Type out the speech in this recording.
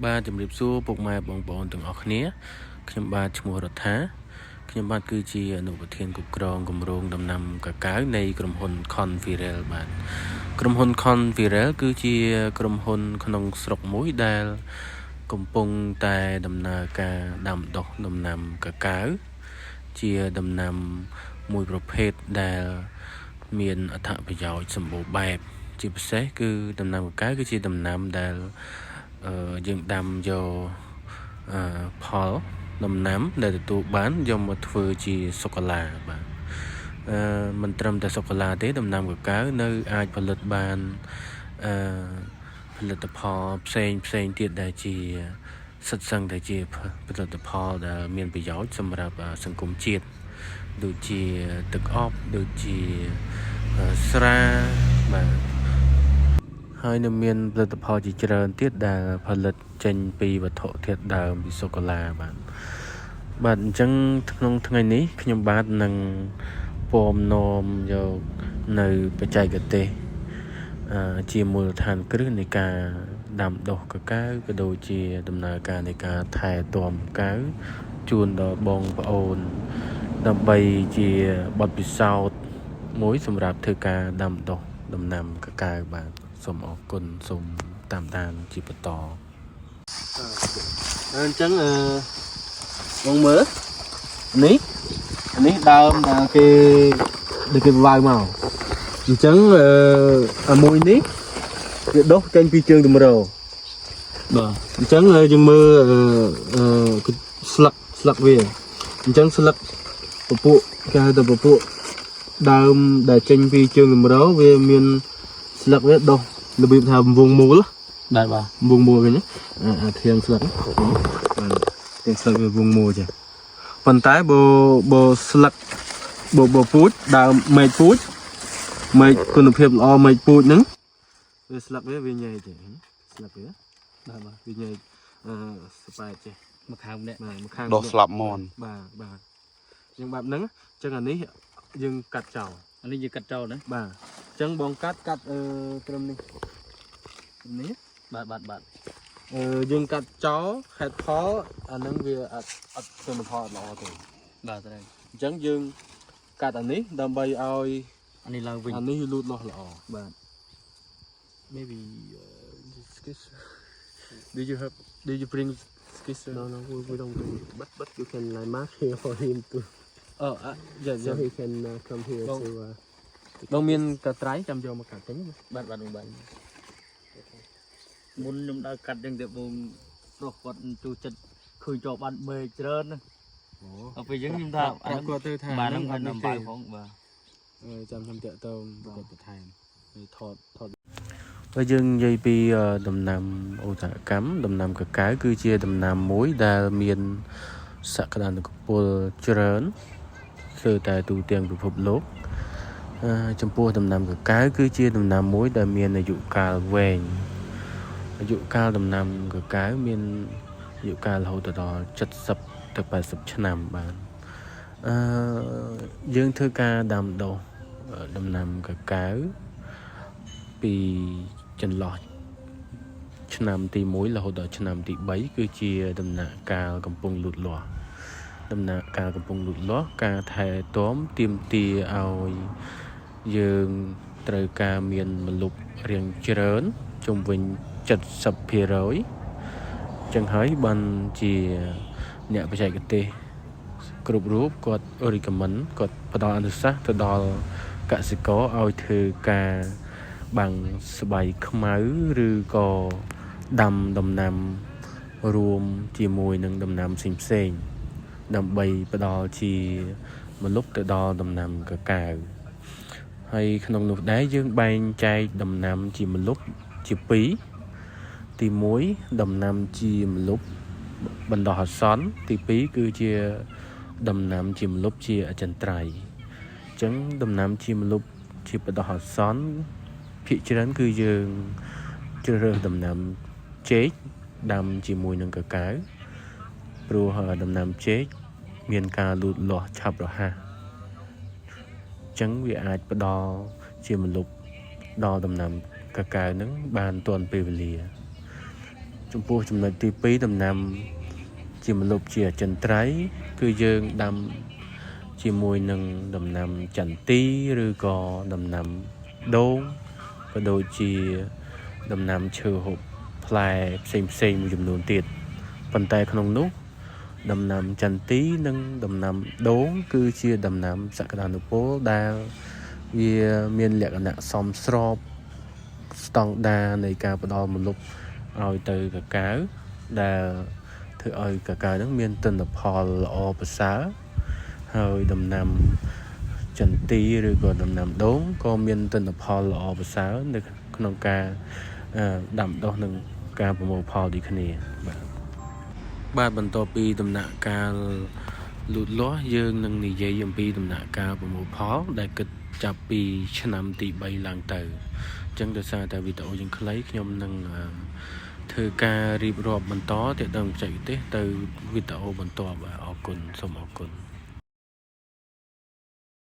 បាទជំរាបសួរពុកម៉ែបងប្អូនទាំងអស់គ្នាខ្ញុំបាទឈ្មោះរដ្ឋាខ្ញុំបាទគឺជាអនុប្រធានគ្រប់គ្រងគម្រោងដំណាំកាកាវនៃក្រុមហ៊ុន Convirel បាទក្រុមហ៊ុន Convirel គឺជាក្រុមហ៊ុនក្នុងស្រុកមួយដែលកំពុងតែដំណើរការដាំដុះដំណាំកាកាវជាដំណាំមួយប្រភេទដែលមានអត្ថប្រយោជន៍សម្បូរបែបជាពិសេសគឺដំណាំកាកាវគឺជាដំណាំដែលយើងដាំយកផលដំណាំដែលទទួលបានយកមកធ្វើជាសូកូឡាបាទមិនត្រឹមតែសូកូឡាទេដំណាំកាកាវនៅអាចផលិតបានផលិតផលផ្សេងទៀតដែលជាសិតសឹងតែជាផលិតផលដែលមានប្រយោជន៍សម្រាប់សង្គមជាតិដូចជាទឹកអប់ដូចជាស្រាបាទហើយនៅមានផលិតផលជាច្រើនទៀតដែលផលិតចេញពីវត្ថុធាតុដើមពីសូកូឡាបាទអញ្ចឹងក្នុងថ្ងៃនេះខ្ញុំបាទនឹងពំនាំយកនៅបច្ចេកទេសជាមូលដ្ឋានគ្រឹះនៃការដាំដុះកាកាវក៏ដូចជាដំណើរការនៃការថែទាំកាកាវជូនដល់បងប្អូនដើម្បីជាបទពិសោធន៍មួយសម្រាប់ធ្វើការដាំដុះដំណាំកាកាវបាទសូមអរគុណសូមតាមដានជាបន្តអញ្ចឹងបងមើលនេះដើមដែលគេវាយមកអញ្ចឹងអាមួយនេះវាដុះចេញពីជើងតម្រូវបាទអញ្ចឹងយើងមើលស្លឹកវាអញ្ចឹងស្លឹកពពួកគេហៅថាពពួកដើមដែលចេញពីជើងតម្រូវវាមានស្លឹកវាដុះរបៀបថាវងមូលបាទវងមូលវិញអាធាងស្លឹកធាងស្លឹកវាវងមូលចាប៉ុន្តែបើស្លឹកបើពូជដើមមែកពូជមែកគុណភាពល្អមែកពូជហ្នឹងវាស្លឹកវាញែកទេស្លឹកវាបាទវាញែកស្បែកចេះមកខាងនេះបាទមកខាងដោះស្លាប់មន់បាទយ៉ាងបែបហ្នឹងអញ្ចឹងអានេះយើងកាត់ចោលអានេះយើងកាត់ចោលណាបាទអញ្ចឹងបងកាត់ត្រឹមនេះបាទយើងកាត់ចោលហេតុផលអាហ្នឹងវាអត់ទិន្នផលល្អទេបាទត្រូវអញ្ចឹងយើងកាត់អានេះដើម្បីឲ្យអានេះឡើងវិញអានេះលូតលាស់ល្អបាទ maybe skisser do you bring skisser no we don't do it but you can like mark here for him to yeah so he can come here to បងមានកត្រៃចាំយកមកកាត់ទៅបាទមុនខ្ញុំដើរកាត់ចឹងតែបងប្រុសគាត់ទូចិត្តឃើញជាប់បាត់មេច្រើនណាអូពេលចឹងខ្ញុំថាអានោះគាត់ទៅថាបាទហ្នឹងគាត់នាំបាយផងបាទចាំខ្ញុំតាក់ទងគាត់បន្ថែមថតបើយើងនិយាយពីដំណាំឧស្សាហកម្មដំណាំកាកាវគឺជាដំណាំមួយដែលមានសក្តានុពលច្រើនគឺតែទូទាំងពិភពលោកចំពោះដំណាំកាកាវគឺជាដំណាំមួយដែលមានអាយុកាលវែងអាយុកាលដំណាំកាកាវមានអាយុកាលរហូតដល់70ទៅ80ឆ្នាំបាទយើងធ្វើការដាំដុះដំណាំកាកាវពីចន្លោះឆ្នាំទី1រហូតដល់ឆ្នាំទី3គឺជាដំណាក់កាលកំពុងលូតលាស់ការថែទាំទាមទារឲ្យយើងត្រូវការមានម្លប់រាងច្រើនជុំវិញ70%ចឹងហើយបានជាអ្នកបច្ចេកទេសគ្រប់រូបគាត់ recommend គាត់ផ្ដល់អនុសាសន៍ទៅដល់កសិករឲ្យធ្វើការបាំងស្បៃខ្មៅឬក៏ដាំដំណាំរួមជាមួយនឹងដំណាំផ្សេងដើម្បីផ្ដល់ជាម្លប់ទៅដល់ដំណាំកាកាវហើយក្នុងនោះដែរយើងបែងចែកដំណាំជាម្លប់ជា2ទី1ដំណាំជាម្លប់បណ្ដោះអាសន្នទី2គឺជាដំណាំជាម្លប់ជាអចិន្ត្រៃយ៍អញ្ចឹងដំណាំជាម្លប់ជាបណ្ដោះអាសន្នភាគច្រើនគឺយើងជ្រើសរើសដំណាំចេកដាំជាមួយនឹងកាកាវព្រោះដំណាំចេកមានការលូតលាស់ឆាប់រហ័សអញ្ចឹងវាអាចផ្ដល់ជាម្លប់ដល់ដំណាំកាកាវហ្នឹងបានទាន់ពេលវេលា ចំពោះចំណុចទី2ដំណាំជាម្លប់ជាចិន្ត្រៃយ៍គឺយើងដាំជាមួយនឹងដំណាំចន្ទីឬក៏ដំណាំដូងក៏ដូចជាដំណាំឈើហូបផ្លែផ្សេងមួយចំនួនទៀតប៉ុន្តែក្នុងនោះដំណាំចន្ទីនិងដំណាំដូងគឺជាដំណាំសក្តានុពលដែលវាមានលក្ខណៈសមស្របស្តង់ដារនៃការផ្ដល់ម្លប់ឲ្យទៅកាកាវដែលធ្វើឲ្យកាកាវហ្នឹងមានទិន្នផលល្អប្រសើរហើយដំណាំចន្ទីឬក៏ដំណាំដូងក៏មានទិន្នផលល្អប្រសើរនៅក្នុងការដាំដុះនិងការប្រមូលផលដូចគ្នាបាទបន្ទាប់ពីដំណាក់កាលលូតលាស់យើងនឹងនិយាយអំពីដំណាក់កាលប្រមូលផលដែលគិតចាប់ពីឆ្នាំទី3ឡើងទៅអញ្ចឹងដោយសារតែវីដេអូយើងខ្លីខ្ញុំនឹងធ្វើការរៀបរាប់បន្តទាក់ទងបច្ចេកទេសទៅវីដេអូបន្ទាប់អរគុណសូមអរគុណ